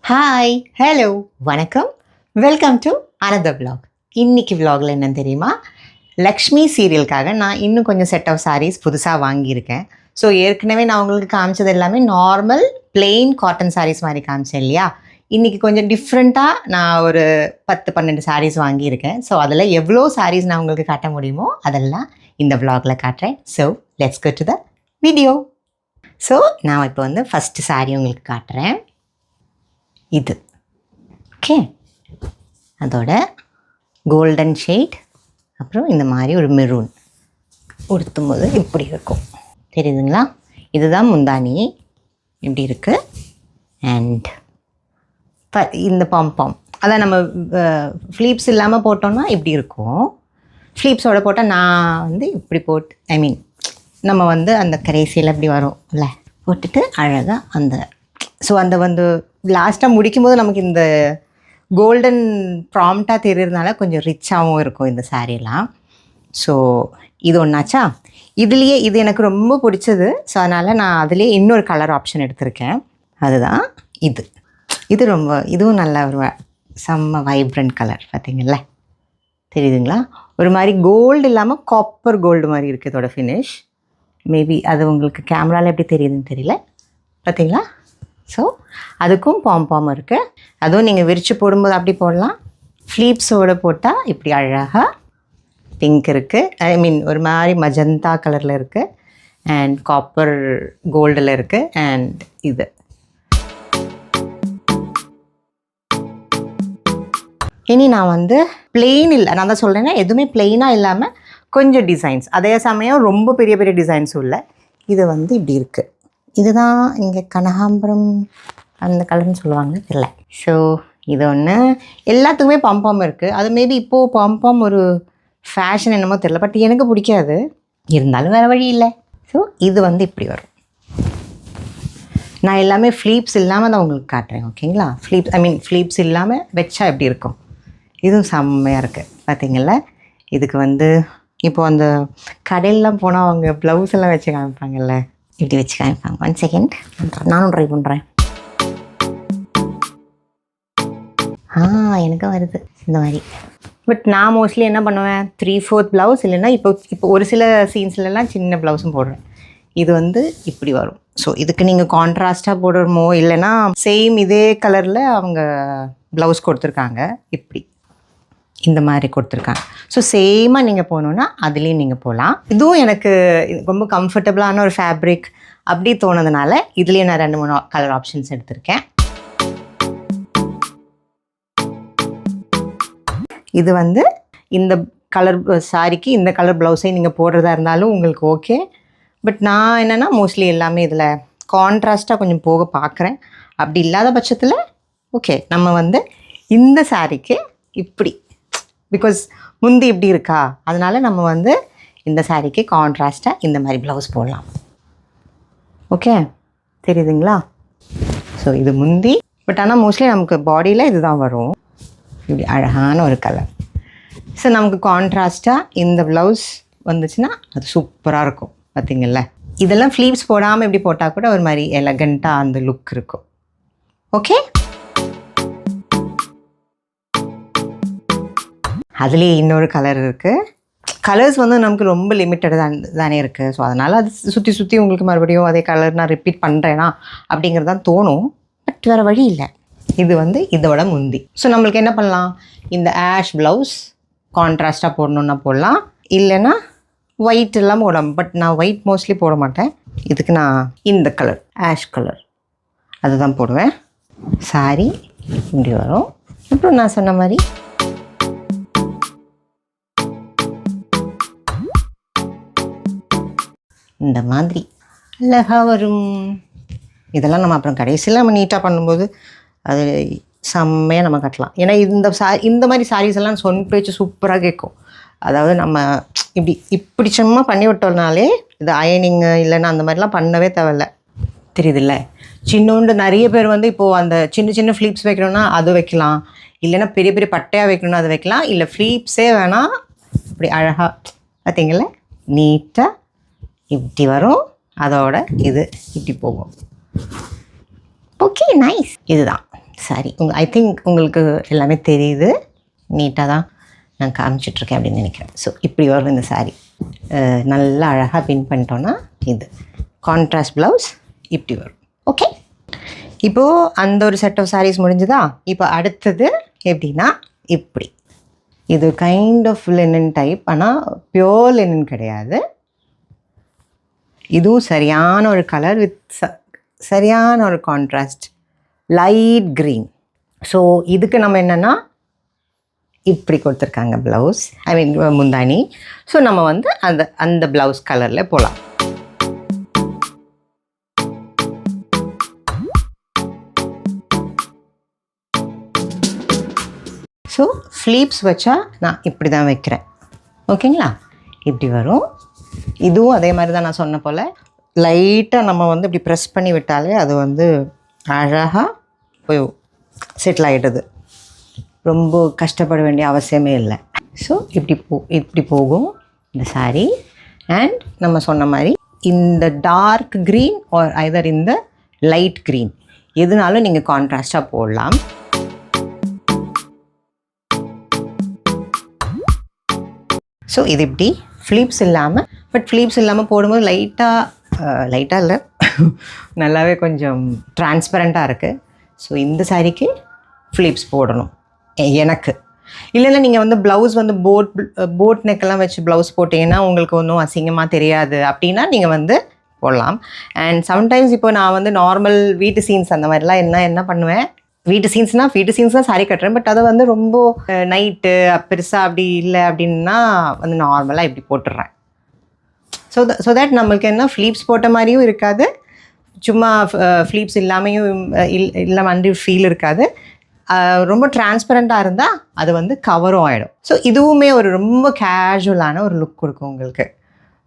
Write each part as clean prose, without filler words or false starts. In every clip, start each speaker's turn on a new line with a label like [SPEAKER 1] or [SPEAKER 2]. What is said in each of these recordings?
[SPEAKER 1] Hi hello வணக்கம் welcome to another vlog. இன்னைக்கு vlogல என்னன்னு தெரியுமா, லக்ஷ்மி சீரியலுக்காக நான் இன்னும் கொஞ்சம் செட் ஆஃப் சாரீஸ் புதுசாக வாங்கியிருக்கேன். ஸோ ஏற்கனவே நான் உங்களுக்கு காமிச்சது எல்லாமே நார்மல் பிளெயின் காட்டன் சாரீஸ் மாதிரி காமிச்சேன் இல்லையா. இன்றைக்கி கொஞ்சம் டிஃப்ரெண்ட்டாக நான் ஒரு 10-12 சாரீஸ் வாங்கியிருக்கேன். ஸோ அதில் எவ்வளோ சாரீஸ் நான் உங்களுக்கு காட்ட முடியுமோ அதெல்லாம் இந்த vlogல காட்டுறேன். So let's go to the video. So நான் இப்போ வந்து ஃபஸ்ட்டு சாரீ உங்களுக்கு காட்டுறேன். இது ஓகே, அதோட கோல்டன் ஷேட், அப்புறம் இந்த மாதிரி ஒரு மெரூன் உடுத்தும் போது இப்படி இருக்கும், தெரியுதுங்களா? இதுதான் முந்தானி, இப்படி இருக்குது. அண்ட் இந்த பாம் அதான் நம்ம ஃப்ளீப்ஸ் இல்லாமல் போட்டோம்னா இப்படி இருக்கும். ஃப்ளீப்ஸோடு போட்டால் நான் வந்து இப்படி போட்டு நம்ம வந்து அந்த கரைசியில் இப்படி வரும்ல போட்டுட்டு அழகாக அந்த வந்து லாஸ்ட்டாக முடிக்கும்போது நமக்கு இந்த கோல்டன் ப்ராம்ப்டாக தெரியறதுனால கொஞ்சம் ரிச்சாகவும் இருக்கும் இந்த சாரீலாம். ஸோ இது ஒன்றாச்சா. இதுலேயே இது எனக்கு ரொம்ப பிடிச்சது. ஸோ அதனால் நான் அதுலேயே இன்னொரு கலர் ஆப்ஷன் எடுத்திருக்கேன். அதுதான் இதுவும் நல்ல ஒரு செம்ம வைப்ரண்ட் கலர். பார்த்தீங்கள்ல, தெரியுதுங்களா? ஒரு மாதிரி கோல்டு இல்லாமல் காப்பர் கோல்டு மாதிரி இருக்குது இதோட ஃபினிஷ். மேபி அது உங்களுக்கு கேமராவில் எப்படி தெரியுதுன்னு தெரியல. பார்த்தீங்களா? ஸோ அதுக்கும் பாம் இருக்குது. அதுவும் நீங்கள் விரித்து போடும்போது அப்படி போடலாம். ஃப்ளீப்ஸோடு போட்டால் இப்படி அழகாக பிங்க் இருக்குது, ஒரு மாதிரி மஜந்தா கலரில் இருக்குது, அண்ட் காப்பர் கோல்டில் இருக்குது. அண்ட் இது இனி நான் வந்து பிளெயின் இல்லை, நான் தான் சொல்கிறேன்னா எதுவுமே பிளெயினாக இல்லாமல் கொஞ்சம் டிசைன்ஸ், அதே சமயம் ரொம்ப பெரிய பெரிய டிசைன்ஸும் இல்லை. இது வந்து இப்படி இருக்குது. இதுதான் இங்கே கனகாம்பரம் அந்த கலர்னு சொல்லுவாங்க தெரியல. ஸோ இது ஒன்று. எல்லாத்துக்குமே பாம் இருக்குது. அது மேபி இப்போது பாம் ஒரு ஃபேஷன் என்னமோ தெரியல, பட் எனக்கு பிடிக்காது. இருந்தாலும் வேறு வழி இல்லை. ஸோ இது வந்து இப்படி வரும். நான் எல்லாமே ஃப்ளீப்ஸ் இல்லாமல் தான் உங்களுக்கு காட்டுறேன், ஓகேங்களா? ஃப்ளீப்ஸ் இல்லாமல் வச்சா எப்படி இருக்கும். இதுவும் செம்மையாக இருக்குது. பார்த்தீங்களா? இதுக்கு வந்து இப்போது அந்த கடையிலலாம் போனால் அவங்க ப்ளவுஸ் எல்லாம் வச்சு காமிப்பாங்கல்ல, இப்படி வச்சு காமிப்பாங்க. 1 செகண்ட், நானும் ட்ரை பண்ணுறேன். எனக்கும் வருது இந்த மாதிரி. பட் நான் மோஸ்ட்லி என்ன பண்ணுவேன், 3/4 ப்ளவுஸ் இல்லைன்னா இப்போ ஒரு சில சீன்ஸ்லலாம் சின்ன ப்ளவுஸும் போடுறேன். இது வந்து இப்படி வரும். ஸோ இதுக்கு நீங்கள் கான்ட்ராஸ்ட்டாக போடுறமோ இல்லைன்னா சேம் இதே கலரில் அவங்க ப்ளவுஸ் கொடுத்துருக்காங்க, இப்படி இந்த மாதிரி கொடுத்துருக்காங்க. ஸோ சேமாக நீங்கள் போகணுன்னா அதுலேயும் நீங்கள் போகலாம். இதுவும் எனக்கு ரொம்ப கம்ஃபர்டபுளான ஒரு ஃபேப்ரிக் அப்படி தோணுதுனால இதுலேயே நான் 2-3 கலர் ஆப்ஷன்ஸ் எடுத்திருக்கேன். இது வந்து இந்த கலர் சாரிக்கு இந்த கலர் ப்ளவுஸை நீங்கள் போடுறதா இருந்தாலும் உங்களுக்கு ஓகே. பட் நான் என்னென்னா மோஸ்ட்லி எல்லாமே இதில் கான்ட்ராஸ்ட்டாக கொஞ்சம் போக பார்க்குறேன். அப்படி இல்லாத பட்சத்தில் ஓகே, நம்ம வந்து இந்த சாரிக்கு இப்படி, பிகாஸ் முந்தி இப்படி இருக்கா, அதனால் நம்ம வந்து இந்த சாரிக்கு கான்ட்ராஸ்ட்டாக இந்த மாதிரி ப்ளவுஸ் போடலாம். ஓகே, தெரியுதுங்களா? ஸோ இது முந்தி. பட் ஆனால் மோஸ்ட்லி நமக்கு பாடியில் இது தான் வரும், இப்படி அழகான ஒரு கலர். ஸோ நமக்கு கான்ட்ராஸ்ட்டாக இந்த ப்ளவுஸ் வந்துச்சுன்னா அது சூப்பராக இருக்கும். பார்த்திங்கள்ல, இதெல்லாம் ஃப்ளீவ்ஸ் போடாமல் இப்படி போட்டால் கூட ஒரு மாதிரி எலகண்ட்டாக அந்த லுக் இருக்கும். ஓகே, அதுலேயே இன்னொரு கலர் இருக்குது. கலர்ஸ் வந்து நமக்கு ரொம்ப லிமிட்டடு தானே இருக்குது. ஸோ அதனால் அது சுற்றி உங்களுக்கு மறுபடியும் அதே கலர் நான் ரிப்பீட் பண்ணுறேன்னா அப்படிங்கிறது தான் தோணும். பட் வேறு வழி இல்லை. இது வந்து இதோட முந்தி. ஸோ நம்மளுக்கு என்ன பண்ணலாம், இந்த ஆஷ் ப்ளவுஸ் கான்ட்ராஸ்ட்டாக போடணுன்னா போடலாம், இல்லைன்னா ஒயிட் எல்லாம் போடலாம். பட் நான் ஒயிட் மோஸ்ட்லி போட மாட்டேன். இதுக்கு நான் இந்த கலர் ஆஷ் கலர் அதுதான் போடுவேன். சாரி இப்படி வரும். அப்புறம் நான் சொன்ன மாதிரி இந்த மாதிரி அழகாக வரும். இதெல்லாம் நம்ம அப்புறம் கடைசியில் நம்ம நீட்டாக பண்ணும்போது அது செம்மையாக நம்ம கட்டலாம். ஏன்னா இந்த மாதிரி சாரீஸ் எல்லாம் சொன் பேச்சு சூப்பராக கேட்கும். அதாவது நம்ம இப்படி சும்மா பண்ணி விட்டோம்னாலே இது அயனிங்கு இல்லைன்னா அந்த மாதிரிலாம் பண்ணவே தேவையில்லை. தெரியுதுல்ல? சின்னோண்டு நிறைய பேர் வந்து இப்போது அந்த சின்ன ஃப்ளீப்ஸ் வைக்கணும்னா அது வைக்கலாம், இல்லைன்னா பெரிய பெரிய பட்டையாக வைக்கணும்னா அது வைக்கலாம், இல்லை ஃப்ளீப்ஸே வேணாம். இப்படி அழகாக பார்த்தீங்களா, நீட்டாக இப்படி வரும். அதோட இது இப்படி போகும். Okay, nice. இதுதான் சாரி ஐ திங்க் உங்களுக்கு எல்லாமே தெரியுது, நீட்டாக தான் நான் காமிச்சிட்ருக்கேன் அப்படின்னு நினைக்கிறேன். ஸோ இப்படி வரும் இந்த சாரீ. நல்லா அழகாக பின் பண்ணிட்டோன்னா இது கான்ட்ராஸ்ட் ப்ளவுஸ் இப்படி வரும். ஓகே, இப்போது அந்த ஒரு செட் ஆஃப் சாரீஸ் முடிஞ்சுதா. இப்போ அடுத்தது எப்படின்னா இப்படி, இது கைண்ட் ஆஃப் லினன் டைப், ஆனால் பியோர் லினன் கிடையாது. இதுவும் சரியான ஒரு கலர் வித் சரியான ஒரு கான்ட்ராஸ்ட் லைட் க்ரீன். ஸோ இதுக்கு நம்ம என்னென்னா இப்படி கொடுத்துருக்காங்க ப்ளவுஸ், ஐ மீன் முந்தானி. ஸோ நம்ம வந்து அந்த ப்ளவுஸ் கலரில் போகலாம். ஸோ ஃப்ளீப்ஸ் வச்சா நான் இப்படி தான் வைக்கிறேன். ஓகேங்களா, இப்படி வரும். இதுவும் அதே மாதிரி தான் நான் சொன்ன போல் லைட்டாக நம்ம வந்து இப்படி ப்ரெஸ் பண்ணி விட்டாலே அது வந்து அழகாக போய் செட்டில் ஆகிடுது. ரொம்ப கஷ்டப்பட வேண்டிய அவசியமே இல்லை. ஸோ இப்படி போகும் இந்த சாரீ. அண்ட் நம்ம சொன்ன மாதிரி இந்த டார்க் க்ரீன் ஆர் ஐதர் இந்த லைட் க்ரீன் எதுனாலும் நீங்கள் கான்ட்ராஸ்டாக போடலாம். ஸோ இது இப்படி ஃப்ளீப்ஸ் இல்லாமல், பட் ஃப்ளீப்ஸ் இல்லாமல் போடும்போது லைட்டாக இல்லை நல்லாவே கொஞ்சம் டிரான்ஸ்பரண்ட்டாக இருக்குது. ஸோ இந்த சாரீக்கு ஃப்ளீப்ஸ் போடணும் எனக்கு. இல்லைன்னா நீங்கள் வந்து ப்ளவுஸ் வந்து போட் நெக்கெல்லாம் வச்சு ப்ளவுஸ் போட்டிங்கன்னா உங்களுக்கு ஒன்றும் அசிங்கமாக தெரியாது அப்படின்னா நீங்கள் வந்து போடலாம். அண்ட் சம்டைம்ஸ் இப்போ நான் வந்து நார்மல் வீட்டு சீன்ஸ் அந்த மாதிரிலாம் என்ன பண்ணுவேன், வீட்டு சீன்ஸ் தான் சாரீ கட்டுறேன். பட் அதை வந்து ரொம்ப நைட்டு பெருசாக அப்படி இல்லை அப்படின்னா வந்து நார்மலாக இப்படி போட்டுடுறேன். ஸோ தட் நம்மளுக்கு என்ன ஃப்ளீப்ஸ் போட்ட மாதிரியும் இருக்காது, சும்மா ஃப்ளீப்ஸ் இல்லாமையும் இல்லாமல் அண்டி ஃபீல் இருக்காது. ரொம்ப டிரான்ஸ்பரண்ட்டாக இருந்தால் அது வந்து கவரும் ஆகிடும். ஸோ இதுவுமே ஒரு ரொம்ப கேஷுவலான ஒரு லுக் கொடுக்கும் உங்களுக்கு.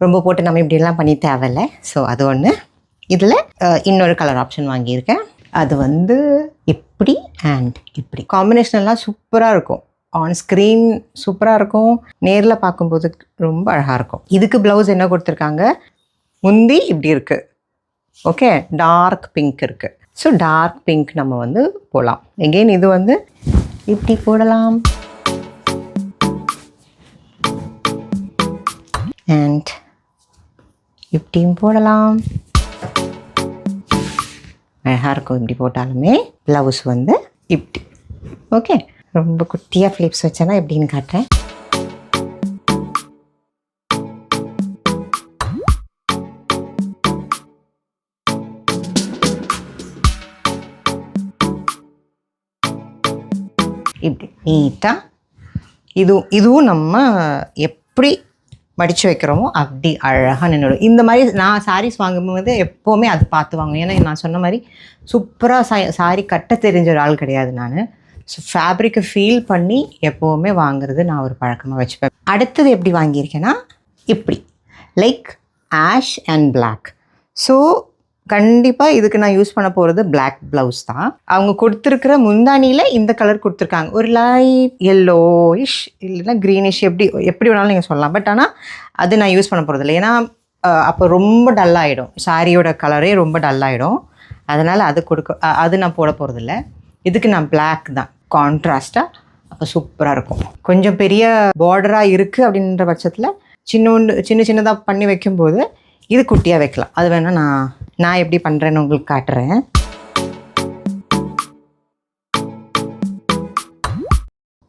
[SPEAKER 1] ரொம்ப போட்டு நம்ம இப்படிலாம் பண்ணி தேவையில்லை. ஸோ அது ஒன்று. இதில் இன்னொரு கலர் ஆப்ஷன் வாங்கியிருக்கேன். அது வந்து இப்படி அண்ட் இப்படி காம்பினேஷன்லாம் சூப்பராக இருக்கும். ஆன் ஸ்க்ரீன் சூப்பராக இருக்கும், நேரில் பார்க்கும்போது ரொம்ப அழகாக இருக்கும். இதுக்கு ப்ளவுஸ் என்ன கொடுத்துருக்காங்க, முந்தி இப்படி இருக்குது. ஓகே, டார்க் பிங்க் இருக்குது. ஸோ டார்க் பிங்க் நம்ம வந்து போடலாம். எகெயின் இது வந்து இப்படி போடலாம். அண்ட் இப்படியும் போடலாம், அழகாக இருக்கும். இப்படி போட்டாலுமே ப்ளவுஸ் வந்து இப்படி. ஓகே, ரொம்ப குட்டியாக ஃப்ளிப்ஸ் வச்சேன்னா எப்படின்னு காட்டுறேன். இப்படி நீட்டாக இதுவும் நம்ம எப்படி மடித்து வைக்கிறோமோ அப்படி அழகாக நின்றுடும். இந்த மாதிரி நான் சாரீஸ் வாங்கும்போது எப்போவுமே அது பார்த்து வாங்குவேன். ஏன்னா நான் சொன்ன மாதிரி சூப்பராக சாரீ கட்ட தெரிஞ்ச ஒரு ஆள் கிடையாது நான். ஸோ ஃபேப்ரிக்கை ஃபீல் பண்ணி எப்போவுமே வாங்குறது நான் ஒரு பழக்கமாக வச்சுப்பேன். அடுத்தது எப்படி வாங்கியிருக்கேன்னா இப்படி like ash and black. So கண்டிப்பாக இதுக்கு நான் யூஸ் பண்ண போகிறது பிளாக் ப்ளவுஸ் தான். அவங்க கொடுத்துருக்கிற முந்தானியில் இந்த கலர் கொடுத்துருக்காங்க, ஒரு லைட் எல்லோயிஷ் இல்லைன்னா க்ரீனிஷ், எப்படி வேணாலும் நீங்கள் சொல்லலாம். பட் ஆனால் அது நான் யூஸ் பண்ண போகிறதில்ல. ஏன்னா அப்போ ரொம்ப டல்லாகிடும், சாரியோட கலரே ரொம்ப டல்லாகிடும். அதனால் அது நான் போட போகிறதில்ல. இதுக்கு நான் பிளாக் தான் கான்ட்ராஸ்ட்டாக, அப்போ சூப்பராக இருக்கும். கொஞ்சம் பெரிய பார்டராக இருக்குது அப்படின்ற பட்சத்தில் சின்னதாக பண்ணி வைக்கும்போது இது குட்டியாக வைக்கலாம். அது வேணால் நான் எப்படி பண்ணுறேன்னு உங்களுக்கு காட்டுறேன்.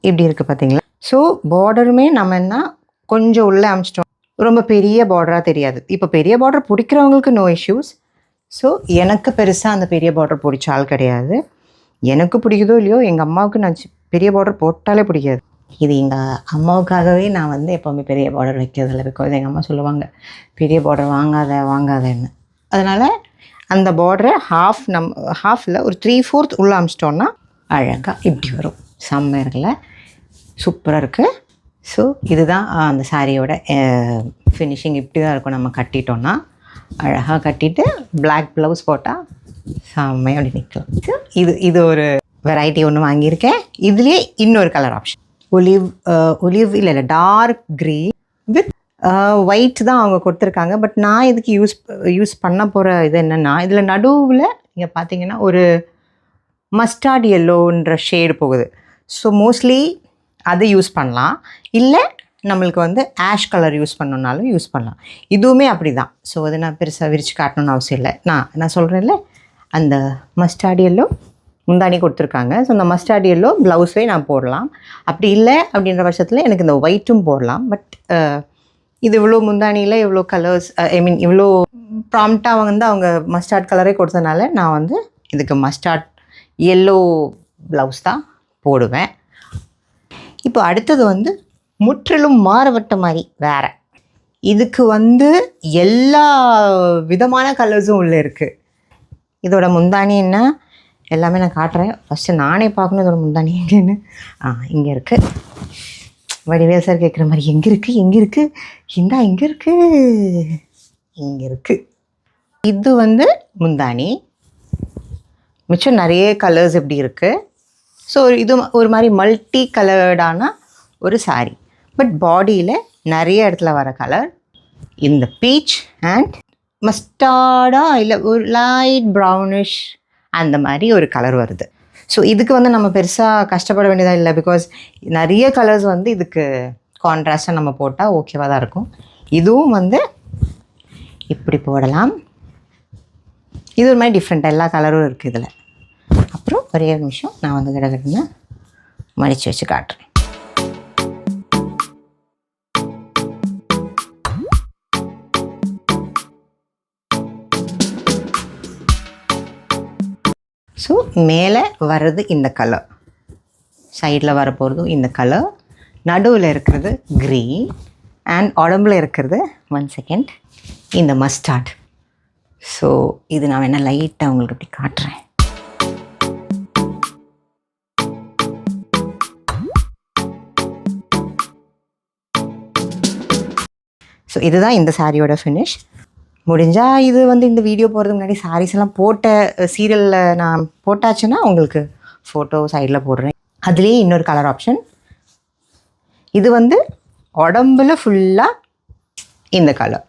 [SPEAKER 1] இப்படி இருக்குது பார்த்தீங்களா? ஸோ பார்டருமே நம்ம என்ன கொஞ்சம் உள்ளே அமைச்சிட்டோம், ரொம்ப பெரிய பார்டராக தெரியாது. இப்போ பெரிய பார்டர் பிடிக்கிறவங்களுக்கு நோ இஷ்யூஸ். ஸோ எனக்கு பெருசாக அந்த பெரிய பார்டர் பிடிச்ச ஆள் கிடையாது. எனக்கு பிடிக்குதோ இல்லையோ, எங்கள் அம்மாவுக்கு நான் பெரிய பார்டர் போட்டாலே பிடிக்காது. இது எங்கள் அம்மாவுக்காகவே நான் வந்து எப்போவுமே பெரிய பார்டர் வைக்கிறதில்ல. பிகாஸ் எங்கள் அம்மா சொல்லுவாங்க பெரிய பார்டர் வாங்காதேன்னு. அதனால் அந்த பார்டரை ஹாஃபில் ஒரு 3/4 உள்ள அமைச்சிட்டோன்னா அழகாக இப்படி வரும். செம்மையில் சூப்பராக இருக்குது. ஸோ இதுதான் அந்த சாரியோட ஃபினிஷிங். இப்படி தான் இருக்கும். நம்ம கட்டிட்டோன்னா அழகாக கட்டிட்டு பிளாக் ப்ளவுஸ் போட்டால் செம்மையாக அப்படி நிற்கலாம். ஸோ இது ஒரு வெரைட்டி ஒன்று வாங்கியிருக்கேன். இதுலேயே இன்னொரு கலர் ஆப்ஷன் ஒலிவ் இல்லை டார்க் க்ரீன் வித் ஒயிட் தான் அவங்க கொடுத்துருக்காங்க. பட் நான் இதுக்கு யூஸ் பண்ண போகிற இது என்னென்னா, இதில் நடுவில் நீங்கள் பார்த்தீங்கன்னா மஸ்டார்ட் எல்லோன்ற ஷேடு போகுது. ஸோ மோஸ்ட்லி அதை யூஸ் பண்ணலாம். இல்லை நம்மளுக்கு வந்து ஆஷ் கலர் யூஸ் பண்ணணுன்னாலும் யூஸ் பண்ணலாம். இதுவுமே அப்படி தான். ஸோ அதை நான் பெருசாக விரித்து காட்டணுன்னு அவசியம் இல்லை. நான் சொல்கிறேன்ல, அந்த மஸ்டார்ட் எல்லோ முந்தானி கொடுத்துருக்காங்க. ஸோ அந்த மஸ்டார்ட் எல்லோ ப்ளவுஸே நான் போடலாம். அப்படி இல்லை அப்படின்ற பட்சத்தில் எனக்கு இந்த ஒயிட்டும் போடலாம். பட் இது இவ்வளோ முந்தானியில் இவ்வளோ கலர்ஸ், இவ்வளோ ப்ராம்ப்டாக வந்து அவங்க மஸ்டார்ட் கலரே கொடுத்ததுனால நான் வந்து இதுக்கு மஸ்டார்ட் எல்லோ ப்ளவுஸ் தான் போடுவேன். இப்போ அடுத்தது வந்து முற்றிலும் மாறுபட்ட மாதிரி வேறு. இதுக்கு வந்து எல்லா விதமான கலர்ஸும் உள்ளே இருக்குது. இதோட முந்தானி என்ன எல்லாமே நான் காட்டுறேன். ஃபஸ்ட்டு நானே பார்க்கணும் இதோட முந்தானி எங்கேன்னு. இங்கே இருக்குது. வடிவேல் சார் கேட்குற மாதிரி எங்கே இருக்குது இந்தா இங்கே இருக்குது. இது வந்து முந்தானி. மிச்சம் நிறைய கலர்ஸ் இப்படி இருக்குது. ஸோ இது ஒரு மாதிரி மல்டி கலர்டான ஒரு சாரீ. பட் பாடியில் நிறைய இடத்துல வர கலர் இந்த பீச் அண்ட் மஸ்டார்டாக இல்லை ஒரு லைட் ப்ரௌனிஷ் அந்த மாதிரி ஒரு கலர் வருது. ஸோ இதுக்கு வந்து நம்ம பெருசாக கஷ்டப்பட வேண்டியதாக இல்லை. பிகாஸ் நிறைய கலர்ஸ் வந்து இதுக்கு கான்ட்ராஸ்ட்டாக நம்ம போட்டால் ஓகேவாக தான் இருக்கும். இதுவும் வந்து இப்படி போடலாம். இது ஒரு மாதிரி டிஃப்ரெண்ட்டாக எல்லா கலரும் இருக்குது இதில். அப்புறம் ஒரே ஒரு நிமிஷம் நான் வந்து கடகடன்னு மடித்து வச்சு காட்டுறேன். ஸோ மேலே வர்றது இந்த கலர், சைடில் வரப்போகிறதும் இந்த கலர், நடுவில் இருக்கிறது க்ரீன் அண்ட் உடம்புல இருக்கிறது 1 செகண்ட் இந்த மஸ்டார்ட். ஸோ இது நான் வேணால் லைட்டாக உங்களுக்கு இப்படி காட்டுறேன். ஸோ இதுதான் இந்த சாரியோட ஃபினிஷ். முடிஞ்சால் இது வந்து இந்த வீடியோ போகிறதுக்கு முன்னாடி சாரீஸ் எல்லாம் போட்ட சீரியலில் நான் போட்டாச்சுன்னா உங்களுக்கு ஃபோட்டோ சைடில் போடுறேன். அதுலேயே இன்னொரு கலர் ஆப்ஷன். இது வந்து உடம்புல ஃபுல்லாக இந்த கலர்.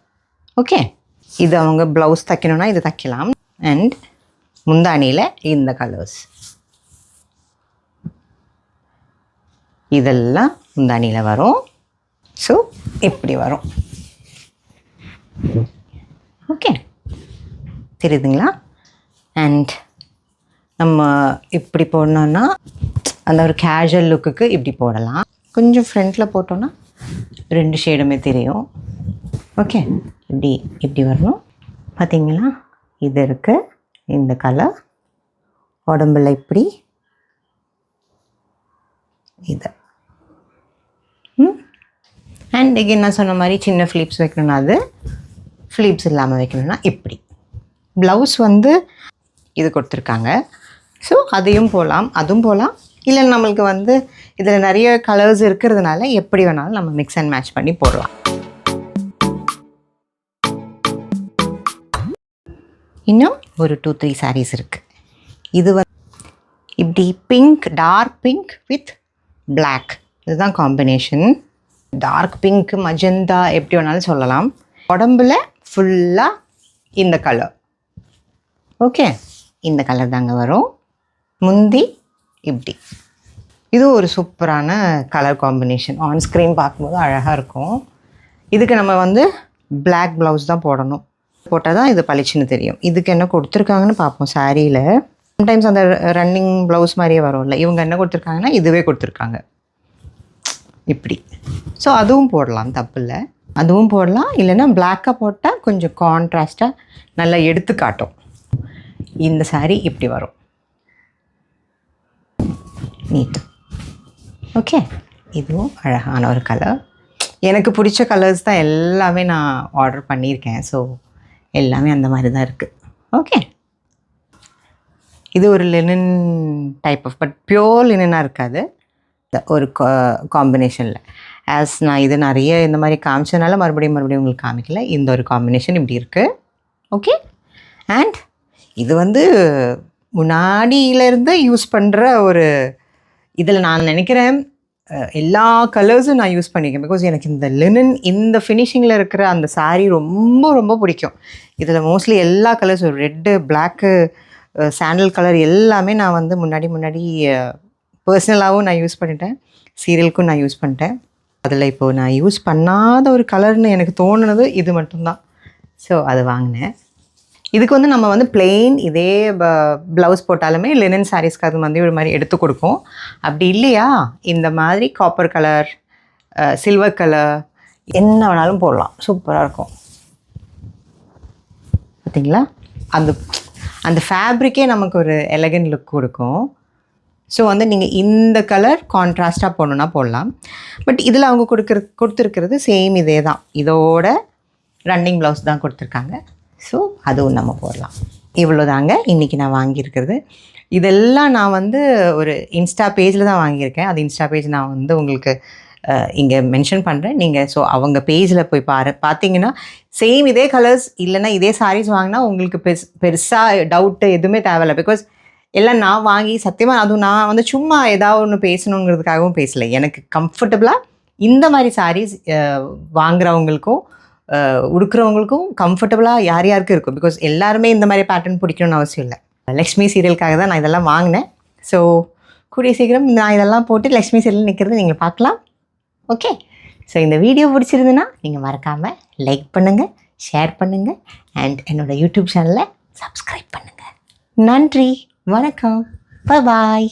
[SPEAKER 1] ஓகே, இது அவங்க ப்ளவுஸ் தைக்கணுன்னா இது தைக்கலாம். அண்ட் முந்தானியில் இந்த கலர்ஸ் இதெல்லாம் முந்தானியில் வரும். ஸோ இப்படி வரும். ஓகே, தெரியுதுங்களா? அண்ட் நம்ம இப்படி போடணுன்னா அந்த ஒரு கேஷுவல் லுக்குக்கு இப்படி போடலாம். கொஞ்சம் ஃப்ரண்ட்டில் போட்டோன்னா 2 ஷேடுமே தெரியும். ஓகே, இப்படி வரணும். பார்த்தீங்களா? இது இருக்குது இந்த கலர், உடம்புல இப்படி இது. அண்ட் இங்கே நான் சொன்ன மாதிரி சின்ன ஃப்ளிப்ஸ் வைக்கணும்னா அது, ஃப்ளிப்ஸ் இல்லாமல் வைக்கணும்னா இப்படி. ப்ளவுஸ் வந்து இது கொடுத்துருக்காங்க. ஸோ அதையும் போகலாம், அதுவும் போகலாம். இல்லை நம்மளுக்கு வந்து இதில் நிறைய கலர்ஸ் இருக்கிறதுனால எப்படி வேணாலும் நம்ம மிக்ஸ் அண்ட் மேட்ச் பண்ணி போடலாம். இன்னும் ஒரு 2-3 சாரீஸ் இருக்குது. இது வந்து இப்படி pink, dark pink with black, இதுதான் காம்பினேஷன். டார்க் பிங்க், மஜந்தா எப்படி வேணாலும் சொல்லலாம். உடம்புல ஃபுல்லாக இந்த கலர். ஓகே, இந்த கலர் தாங்க வரும். முந்தி இப்படி. இது ஒரு சூப்பரான கலர் காம்பினேஷன். ஆன் ஸ்க்ரீன் பார்க்கும்போது அழகாக இருக்கும். இதுக்கு நம்ம வந்து பிளாக் ப்ளவுஸ் தான் போடணும். போட்டால் தான் இது பளிச்சுன்னு தெரியும். இதுக்கு என்ன கொடுத்துருக்காங்கன்னு பார்ப்போம். சாரியில் சம்டைம்ஸ் அந்த ரன்னிங் ப்ளவுஸ் மாதிரியே வரும்ல, இவங்க என்ன கொடுத்துருக்காங்கன்னா இதுவே கொடுத்துருக்காங்க இப்படி. ஸோ அதுவும் போடலாம், தப்பு இல்லை, அதுவும் போடலாம். இல்லைன்னா பிளாக்காக போட்டால் கொஞ்சம் கான்ட்ராஸ்ட்டாக நல்லா எடுத்து காட்டும். இந்த சாரீ இப்படி வரும், நீட்டு. ஓகே, இதுவும் அழகான ஒரு கலர். எனக்கு பிடிச்ச கலர்ஸ் தான் எல்லாமே நான் ஆர்டர் பண்ணியிருக்கேன். ஸோ எல்லாமே அந்த மாதிரி தான் இருக்குது. ஓகே, இது ஒரு linen type of, but pure லினனாக இருக்காது, ஒரு காம்பினேஷனில். ஆஸ் நான் இது நிறைய இந்த மாதிரி காமிச்சதுனால மறுபடியும் உங்களுக்கு காமிக்கல. இந்த ஒரு காம்பினேஷன் இப்படி இருக்குது. ஓகே, அண்ட் இது வந்து முன்னாடியிலேருந்து யூஸ் பண்ணுற ஒரு, இதில் நான் நினைக்கிறேன் எல்லா கலர்ஸும் நான் யூஸ் பண்ணியிருக்கேன். பிகாஸ் எனக்கு இந்த லினன் இந்த ஃபினிஷிங்கில் இருக்கிற அந்த சாரீ ரொம்ப ரொம்ப பிடிக்கும். இதில் மோஸ்ட்லி எல்லா கலர்ஸும் ரெட்டு, பிளாக்கு, சாண்டல் கலர் எல்லாமே நான் வந்து முன்னாடி பர்சனலாகவும் நான் யூஸ் பண்ணிட்டேன், சீரியலுக்கும் நான் யூஸ் பண்ணிட்டேன். அதில் இப்போது நான் யூஸ் பண்ணாத ஒரு கலர்னு எனக்கு தோணுனது இது மட்டும்தான். ஸோ அது வாங்கினேன். இதுக்கு வந்து நம்ம வந்து பிளெயின் இதே ப்ளவுஸ் போட்டாலுமே லினன் சாரீஸ்க்கு அது வந்து ஒரு மாதிரி எடுத்து கொடுக்கும். அப்படி இல்லையா இந்த மாதிரி காப்பர் கலர், சில்வர் கலர் என்ன வேணாலும் போடலாம், சூப்பராக இருக்கும். பார்த்தீங்களா, அந்த அந்த ஃபேப்ரிக்கே நமக்கு ஒரு எலகண்ட் லுக் கொடுக்கும். ஸோ வந்து நீங்கள் இந்த கலர் கான்ட்ராஸ்ட்டாக போடணுன்னா போடலாம். பட் இதில் அவங்க கொடுத்துருக்கிறது சேம் இதே தான், இதோட ரன்னிங் ப்ளவுஸ் தான் கொடுத்துருக்காங்க. ஸோ அதுவும் நம்ம போடலாம். இவ்வளோ தாங்க இன்றைக்கி நான் வாங்கியிருக்கிறது. இதெல்லாம் நான் வந்து ஒரு இன்ஸ்டா பேஜில் தான் வாங்கியிருக்கேன். அது இன்ஸ்டா பேஜ் நான் வந்து உங்களுக்கு இங்கே மென்ஷன் பண்ணுறேன். நீங்கள் ஸோ அவங்க பேஜில் போய் பார்த்தீங்கன்னா சேம் இதே கலர்ஸ் இல்லைன்னா இதே சாரீஸ் வாங்கினா உங்களுக்கு பெருசாக டவுட்டு எதுவுமே தேவையில்லை. பிகாஸ் எல்லாம் நான் வாங்கி சத்தியமாக அதுவும் நான் வந்து சும்மா ஏதாவது ஒன்று பேசணுங்கிறதுக்காகவும் பேசலை. எனக்கு கம்ஃபர்டபுளாக இந்த மாதிரி சாரீஸ் வாங்குறவங்களுக்கும் உடுக்கிறவங்களுக்கும் கம்ஃபர்டபுளாக யார் யாருக்கும் இருக்கும். பிகாஸ் எல்லாருமே இந்த மாதிரி பேட்டர்ன் பிடிக்கணும்னு அவசியம் இல்லை. லக்ஷ்மி சீரியலுக்காக தான் நான் இதெல்லாம் வாங்கினேன். ஸோ கூடிய சீக்கிரம் நான் இதெல்லாம் போட்டு லக்ஷ்மி சீரியல் நிற்கிறது நீங்கள் பார்க்கலாம். ஓகே, ஸோ இந்த வீடியோ பிடிச்சிருந்துன்னா நீங்கள் மறக்காமல் லைக் பண்ணுங்கள், ஷேர் பண்ணுங்கள் அண்ட் என்னோடய யூடியூப் சேனலை சப்ஸ்கிரைப் பண்ணுங்கள். நன்றி, வணக்கம், பாய்.